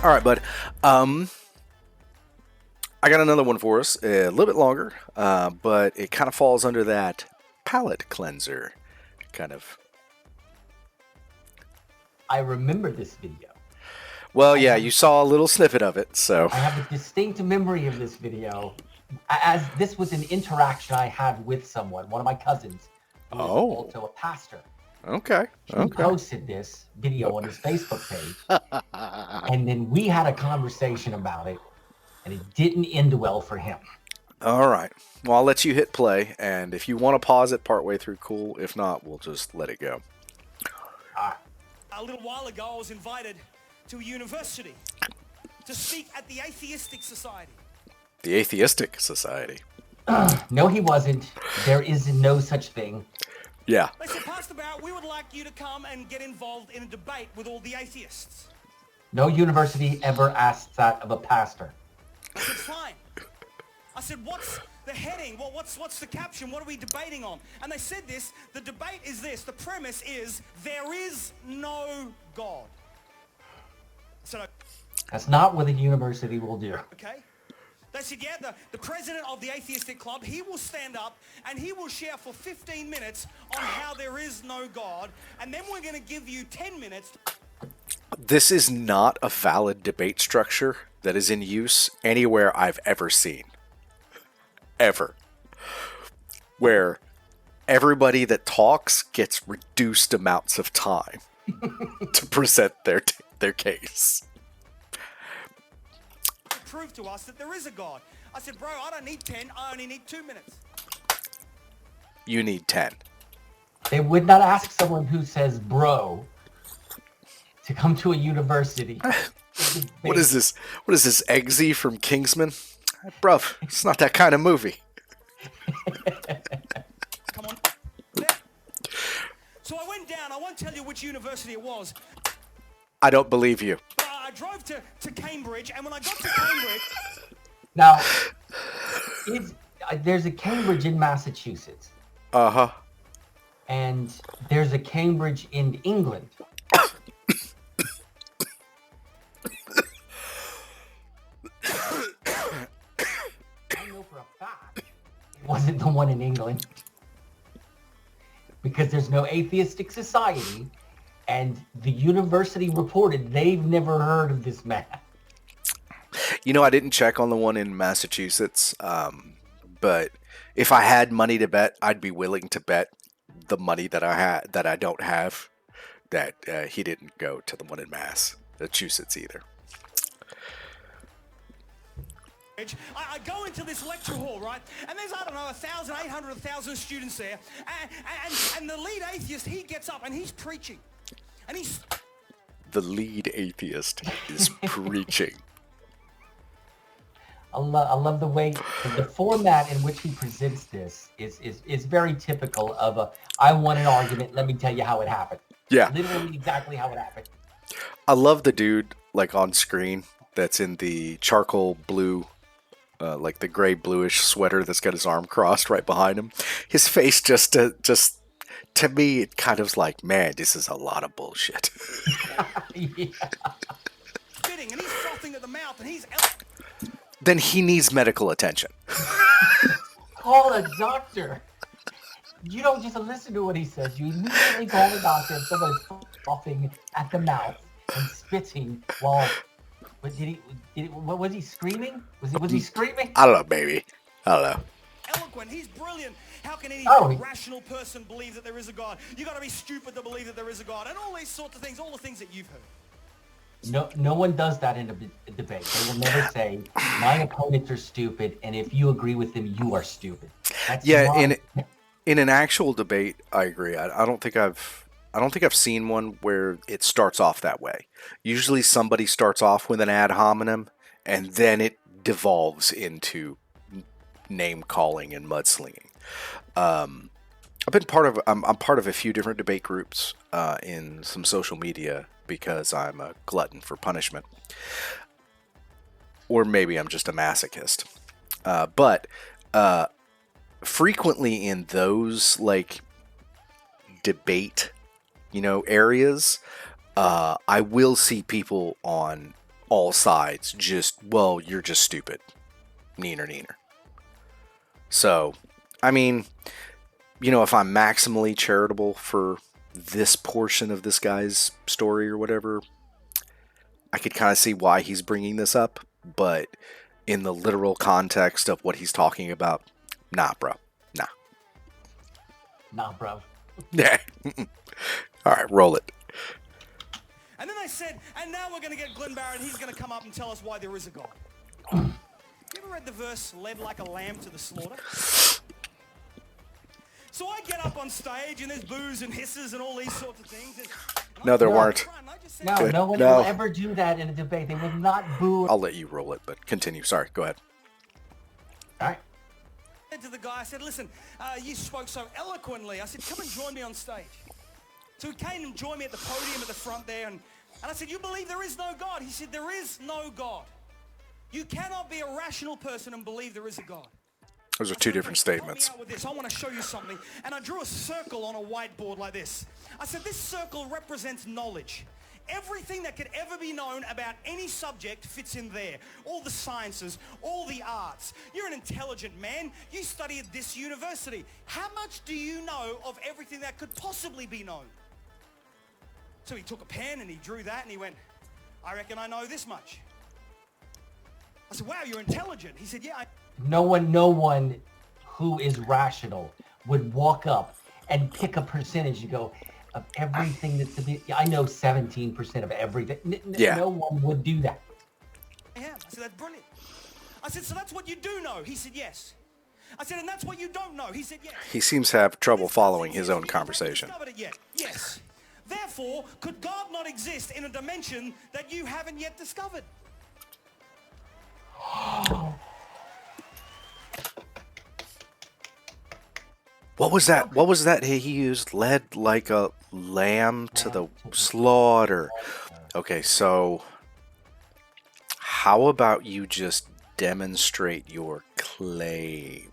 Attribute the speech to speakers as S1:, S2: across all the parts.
S1: All right, bud. Um, I got another one for us, a little bit longer, but it kind of falls under that palate cleanser kind of.
S2: I remember this video.
S1: Well, yeah, you saw a little snippet of it, so.
S2: I have a distinct memory of this video, as this was an interaction I had with someone, one of my cousins, who is also a pastor.
S1: Okay.
S2: He posted this video on his Facebook page, and then we had a conversation about it, and it didn't end well for him.
S1: All right. Well, I'll let you hit play, and if you want to pause it partway through, cool. If not, we'll just let it go.
S2: All right.
S3: A little while ago, I was invited to a university to speak at the Atheistic Society.
S1: The Atheistic Society.
S2: No, he wasn't. There is no such thing.
S1: Yeah.
S3: They said, Pastor Barrett, we would like you to come and get involved in a debate with all the atheists.
S2: No university ever asks that of a pastor.
S3: I said, fine. I said, what's the heading? Well, what's the caption? What are we debating on? And they said this, the debate is this, the premise is, there is no God. I said,
S2: That's not what a university will do.
S3: okay. They said, yeah, the president of the Atheistic Club, he will stand up and he will share for 15 minutes on how there is no God, and then we're going to give you 10 minutes.
S1: This is not a valid debate structure that is in use anywhere I've ever seen. Ever. Where everybody that talks gets reduced amounts of time to present their case.
S3: Prove to us that there is a God. I said, bro, I don't need 10, I only need 2 minutes.
S1: You need 10.
S2: They would not ask someone who says bro to come to a university.
S1: What is this? What is this, Eggsy from Kingsman? Bruv, it's not that kind of movie.
S3: Come on. So I went down, I won't tell you which university it was.
S1: I don't believe you.
S3: But I drove to Cambridge, and when I got to Cambridge...
S2: Now, there's a Cambridge in Massachusetts.
S1: Uh-huh.
S2: And there's a Cambridge in England. I know for a fact it wasn't the one in England. Because there's no atheistic society, and the university reported they've never heard of this man.
S1: You know, I didn't check on the one in Massachusetts, but if I had money to bet, I'd be willing to bet the money that I don't have that he didn't go to the one in Massachusetts either.
S3: I go into this lecture hall, right? And there's, I don't know, 1,800, 1,000 students there. And the lead atheist, he gets up and he's preaching. And he's...
S1: The lead atheist is preaching.
S2: I love the way, the format in which he presents this is very typical of a, I want an argument, let me tell you how it happened.
S1: Yeah.
S2: Literally exactly how it happened.
S1: I love the dude, like, on screen that's in the charcoal blue, like the gray bluish sweater that's got his arm crossed right behind him. His face just to me, it kind of like, man, this is a lot of bullshit.
S2: Yeah.
S3: spitting and he's frothing at the mouth and he's...
S1: Then he needs medical attention.
S2: Call a doctor. You don't just listen to what he says. You immediately call the doctor if somebody's frothing at the mouth and spitting while... What was he screaming? Was he screaming?
S1: I don't know, baby. I don't know.
S3: Eloquent. He's brilliant. How can any rational person believe that there is a God? You got to be stupid to believe that there is a God, and all these sorts of things, all the things that you've heard.
S2: No one does that in a debate. They will never say, my opponents are stupid, and if you agree with them, you are stupid. That's
S1: in an actual debate, I agree. I don't think I've seen one where it starts off that way. Usually somebody starts off with an ad hominem, and then it devolves into name calling and mudslinging. I'm part of a few different debate groups in some social media because I'm a glutton for punishment, or maybe I'm just a masochist. But frequently in those like debate, areas, I will see people on all sides just, well, you're just stupid. Neener, neener. So, I mean, if I'm maximally charitable for this portion of this guy's story or whatever, I could kind of see why he's bringing this up. But in the literal context of what he's talking about, nah, bro. Nah.
S2: Nah, bro.
S1: Yeah. All right, roll it.
S3: And then they said, and now we're going to get Glenn Barrett. He's going to come up and tell us why there is a God. You ever read the verse, led like a lamb to the slaughter? So I get up on stage and there's boos and hisses and all these sorts of things.
S1: No, there weren't.
S2: No,
S1: Good.
S2: no one
S1: No.
S2: will ever do that in a debate. They will not boo.
S1: I'll let you roll it, but continue. Sorry, go ahead.
S2: All right.
S3: I said to the guy, I said, listen, you spoke so eloquently. I said, come and join me on stage. So he came and joined me at the podium at the front there. And I said, you believe there is no God? He said, there is no God. You cannot be a rational person and believe there is a God.
S1: Those are two different statements.
S3: Help me out with this. I want to show you something. And I drew a circle on a whiteboard like this. I said, this circle represents knowledge. Everything that could ever be known about any subject fits in there. All the sciences, all the arts. You're an intelligent man. You study at this university. How much do you know of everything that could possibly be known? So he took a pen and he drew that and he went, I reckon I know this much. I said, wow, you're intelligent. He said, yeah.
S2: No one who is rational would walk up and pick a percentage and go, of everything that's I know 17% of everything.
S1: Yeah.
S2: No one would do that.
S3: Yeah. I said, that's brilliant. I said, so that's what you do know? He said, yes. I said, and that's what you don't know? He said, yes.
S1: He seems to have trouble following his own conversation.
S3: You haven't discovered it yet. Yes. Therefore, could God not exist in a dimension that you haven't yet discovered?
S1: What was that? What was that he used? Led like a lamb to the slaughter. Okay, so how about you just demonstrate your claim?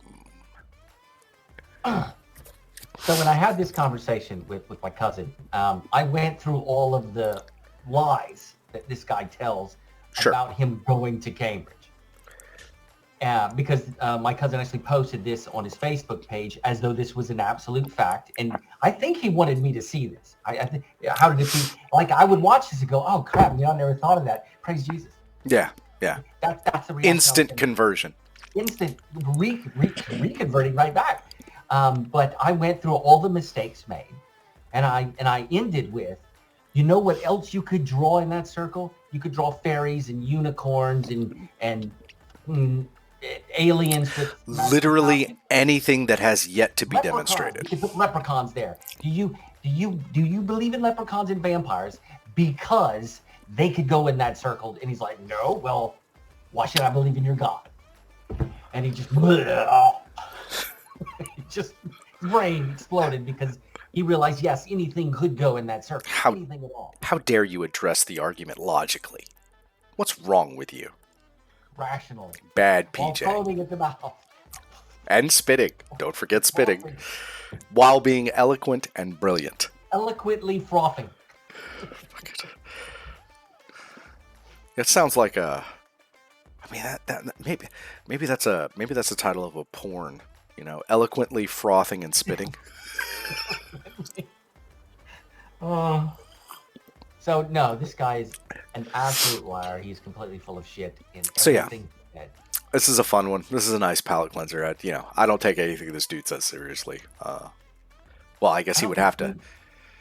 S2: So when I had this conversation with my cousin, I went through all of the lies that this guy tells about him going to Cambridge. Because my cousin actually posted this on his Facebook page as though this was an absolute fact. And I think he wanted me to see this. How did it be? Like, I would watch this and go, oh, crap, I never thought of that. Praise Jesus.
S1: Yeah, yeah.
S2: That's the reaction.
S1: Instant conversion.
S2: Instant reconverting right back. But I went through all the mistakes made. And I ended with, you know what else you could draw in that circle? You could draw fairies and unicorns and aliens with
S1: literally anything that has yet to be demonstrated.
S2: You can put leprechauns there. Do you believe in leprechauns and vampires? Because they could go in that circle. And he's like, no, well, why should I believe in your God? And he just his brain exploded because he realized, yes, anything could go in that circle. Anything at all.
S1: How dare you address the argument logically? What's wrong with you?
S2: Rational.
S1: Bad
S2: While
S1: PJ.
S2: foaming at the mouth.
S1: And spitting. Don't forget spitting. While being eloquent and brilliant.
S2: Eloquently frothing.
S1: It sounds like a. I mean that maybe that's the title of a porn. Eloquently frothing and spitting.
S2: So no, this guy is an absolute liar. He's completely full of shit in everything.
S1: So yeah,
S2: he said.
S1: This is a fun one. This is a nice palate cleanser. I don't take anything this dude says seriously. Well, I guess he would have to.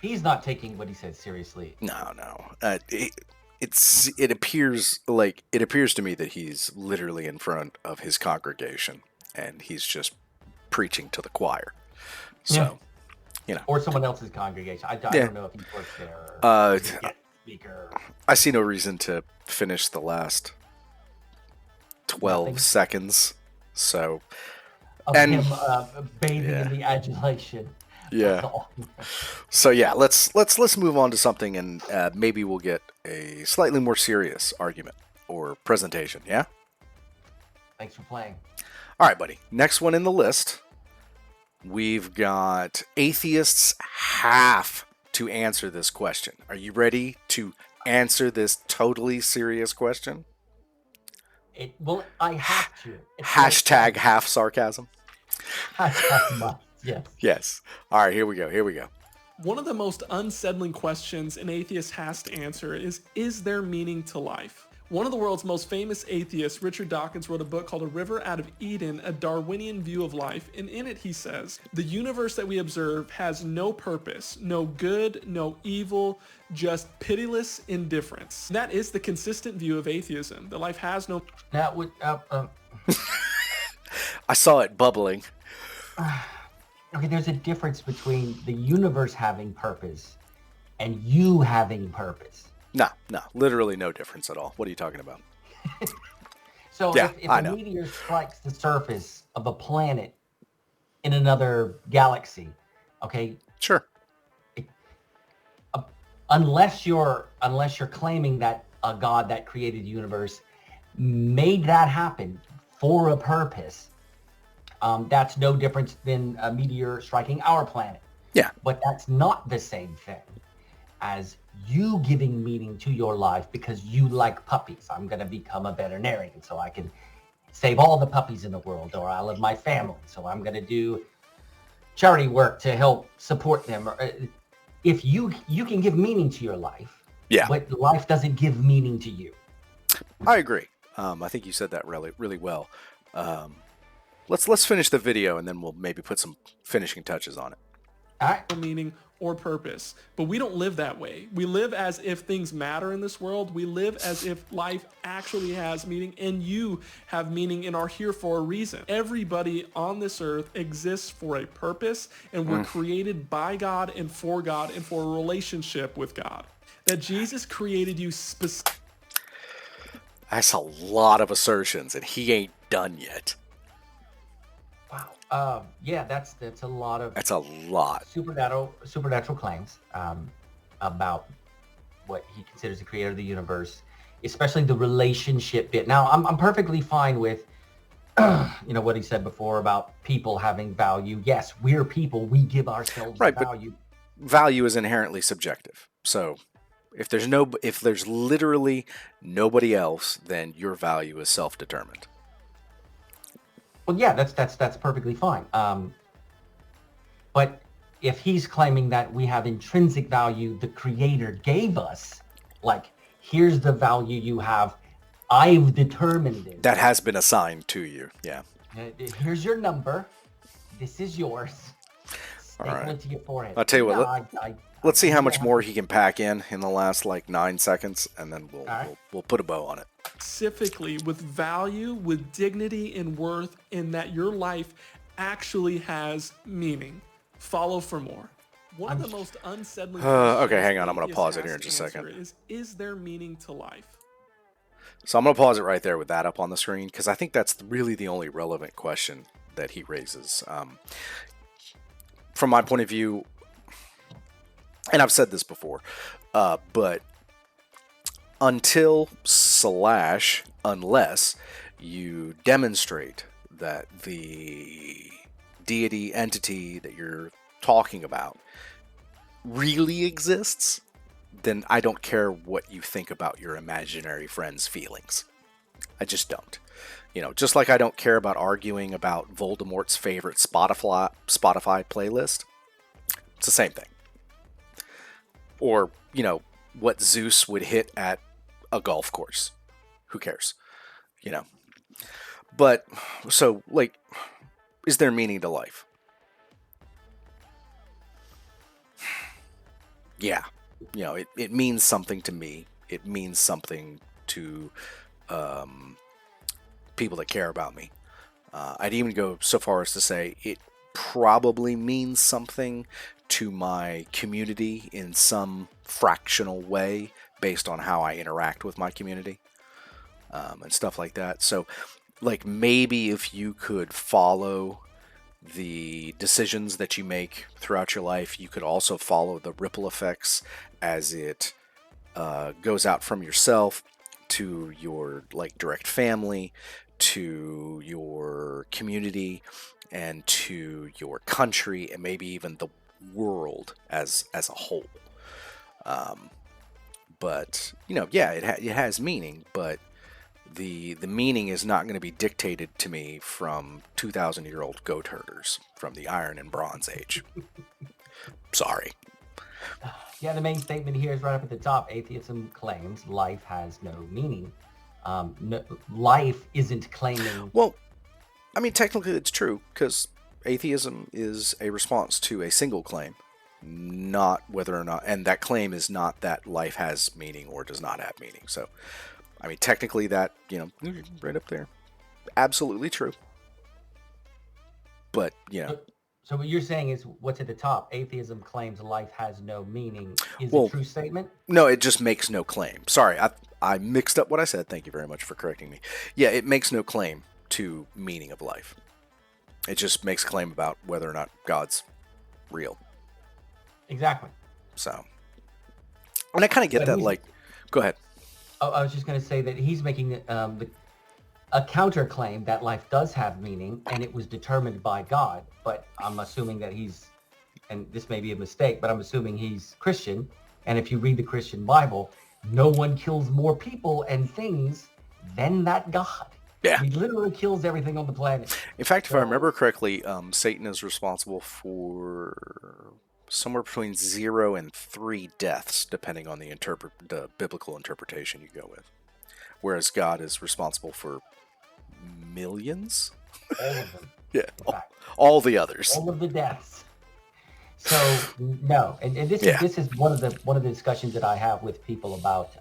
S2: He's not taking what he says seriously.
S1: No. It appears to me that he's literally in front of his congregation and he's just preaching to the choir. So,
S2: or someone else's congregation. I don't know if he works there. Or speaker.
S1: I see no reason to finish the last 12 seconds. So,
S2: of him bathing in the adulation.
S1: Yeah. So yeah, let's move on to something, and maybe we'll get a slightly more serious argument or presentation. Yeah.
S2: Thanks for playing.
S1: All right, buddy. Next one in the list, we've got atheists have to answer this question. Are you ready to answer this totally serious question?
S2: Well, I have to.
S1: Hashtag half sarcasm.
S2: Hashtag must. Yes.
S1: Yes. All right, here we go.
S4: One of the most unsettling questions an atheist has to answer is there meaning to life? One of the world's most famous atheists, Richard Dawkins, wrote a book called A River Out of Eden, A Darwinian View of Life, and in it he says, the universe that we observe has no purpose, no good, no evil, just pitiless indifference. That is the consistent view of atheism, that life has no...
S2: That would...
S1: I saw it bubbling.
S2: Okay, there's a difference between the universe having purpose and you having purpose.
S1: No, literally no difference at all. What are you talking about?
S2: So
S1: Yeah,
S2: if
S1: I
S2: a
S1: know.
S2: meteor strikes the surface of a planet in another galaxy, okay,
S1: Sure.
S2: unless you're claiming that a God that created the universe made that happen for a purpose, that's no different than a meteor striking our planet.
S1: Yeah.
S2: But that's not the same thing as you giving meaning to your life because you like puppies. I'm going to become a veterinarian so I can save all the puppies in the world, or I love my family, so I'm going to do charity work to help support them. If you can give meaning to your life,
S1: Yeah.
S2: but life doesn't give meaning to you.
S1: I agree. I think you said that really well. Let's finish the video and then we'll maybe put some finishing touches on it.
S2: All right.
S4: meaning or purpose. But we don't live that way. We live as if things matter in this world. We live as if life actually has meaning, and you have meaning and are here for a reason. Everybody on this earth exists for a purpose, and we're created by God and for a relationship with God. That Jesus created you specifically.
S1: That's a lot of assertions, and he ain't done yet.
S2: Wow. Yeah, that's a lot of
S1: That's a lot.
S2: supernatural claims about what he considers the creator of the universe, especially the relationship bit. Now, I'm perfectly fine with what he said before about people having value. Yes, we're people. We give ourselves
S1: Right,
S2: value.
S1: but value is inherently subjective. So if there's literally nobody else, then your value is self-determined.
S2: Well, yeah, that's perfectly fine. But if he's claiming that we have intrinsic value the creator gave us, like, here's the value you have, I've determined it.
S1: That has been assigned to you. Yeah.
S2: Here's your number. This is yours. Staple
S1: right.
S2: it to your forehead.
S1: I'll tell you what,
S2: No,
S1: Let's see how much more he can pack in the last 9 seconds, and then
S2: right.
S1: we'll put a bow on it.
S4: Specifically with value, with dignity and worth, in that your life actually has meaning. Follow for more. One of the most unsettling
S1: Okay, hang on. I'm going to
S4: atheists
S1: pause it
S4: has
S1: here in
S4: to
S1: just a
S4: answer
S1: second.
S4: is there meaning to life?
S1: So I'm going to pause it right there with that up on the screen, because I think that's really the only relevant question that he raises. From my point of view, and I've said this before, but unless you demonstrate that the deity entity that you're talking about really exists, then I don't care what you think about your imaginary friend's feelings. I just don't. Just like I don't care about arguing about Voldemort's favorite Spotify playlist. It's the same thing. Or, what Zeus would hit at a golf course. Who cares? But, so, is there meaning to life? Yeah. It means something to me. It means something to people that care about me. I'd even go so far as to say it probably means something to my community in some fractional way based on how I interact with my community and stuff like that. So, maybe if you could follow the decisions that you make throughout your life, you could also follow the ripple effects as it goes out from yourself to your direct family, to your community, and to your country, and maybe even world as a whole. But yeah, it has meaning, but the meaning is not going to be dictated to me from 2,000-year-old goat herders from the Iron and Bronze Age. Sorry.
S2: Yeah, the main statement here is right up at the top. Atheism claims life has no meaning. Life isn't claiming.
S1: Well, I mean, technically it's true, because atheism is a response to a single claim, not whether or not, and that claim is not that life has meaning or does not have meaning. So, I mean, technically that, right up there. Absolutely true. But,
S2: So what you're saying is what's at the top. Atheism claims life has no meaning is
S1: Well,
S2: a true statement?
S1: no, it just makes no claim. Sorry, I mixed up what I said. Thank you very much for correcting me. Yeah, it makes no claim to meaning of life. It just makes a claim about whether or not God's real.
S2: Exactly.
S1: So, and I kind of get that, like, go ahead.
S2: I was just going to say that he's making a counterclaim that life does have meaning and it was determined by God. But I'm assuming that and this may be a mistake, but I'm assuming he's Christian. And if you read the Christian Bible, no one kills more people and things than that God.
S1: Yeah.
S2: He literally kills everything on the planet.
S1: In fact, if I remember correctly, Satan is responsible for somewhere between 0 and 3 deaths, depending on the biblical interpretation you go with. Whereas God is responsible for millions?
S2: All of them.
S1: Yeah, all the others.
S2: All of the deaths. So no, and this is one of the discussions that I have with people about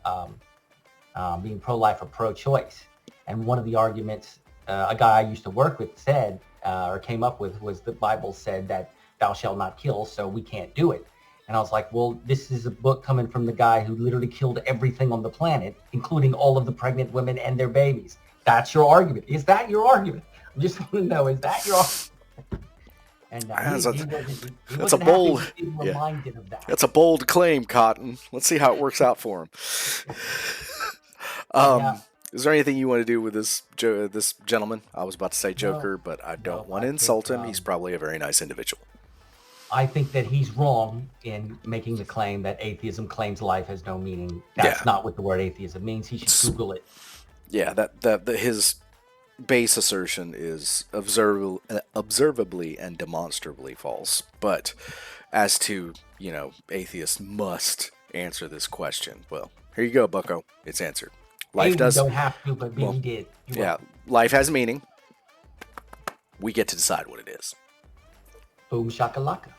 S2: being pro-life or pro-choice. And one of the arguments a guy I used to work with said or came up with was the Bible said that thou shalt not kill, so we can't do it. And I was like, well, this is a book coming from the guy who literally killed everything on the planet, including all of the pregnant women and their babies. That's your argument. Is that your argument? I just want to know, is that your argument? And
S1: that's a bold,
S2: reminded of that.
S1: That's a bold claim, Cotton. Let's see how it works out for him. Is there anything you want to do with this gentleman? I was about to say Joker, but I don't want to insult him. He's probably a very nice individual.
S2: I think that he's wrong in making the claim that atheism claims life has no meaning. That's not what the word atheism means. He should Google it. Yeah,
S1: that his base assertion is observably and demonstrably false. But as to, atheists must answer this question. Well, here you go, bucko. It's answered. Life does.
S2: Don't have to, but Billy did.
S1: Life has meaning. We get to decide what it is.
S2: Boom shakalaka.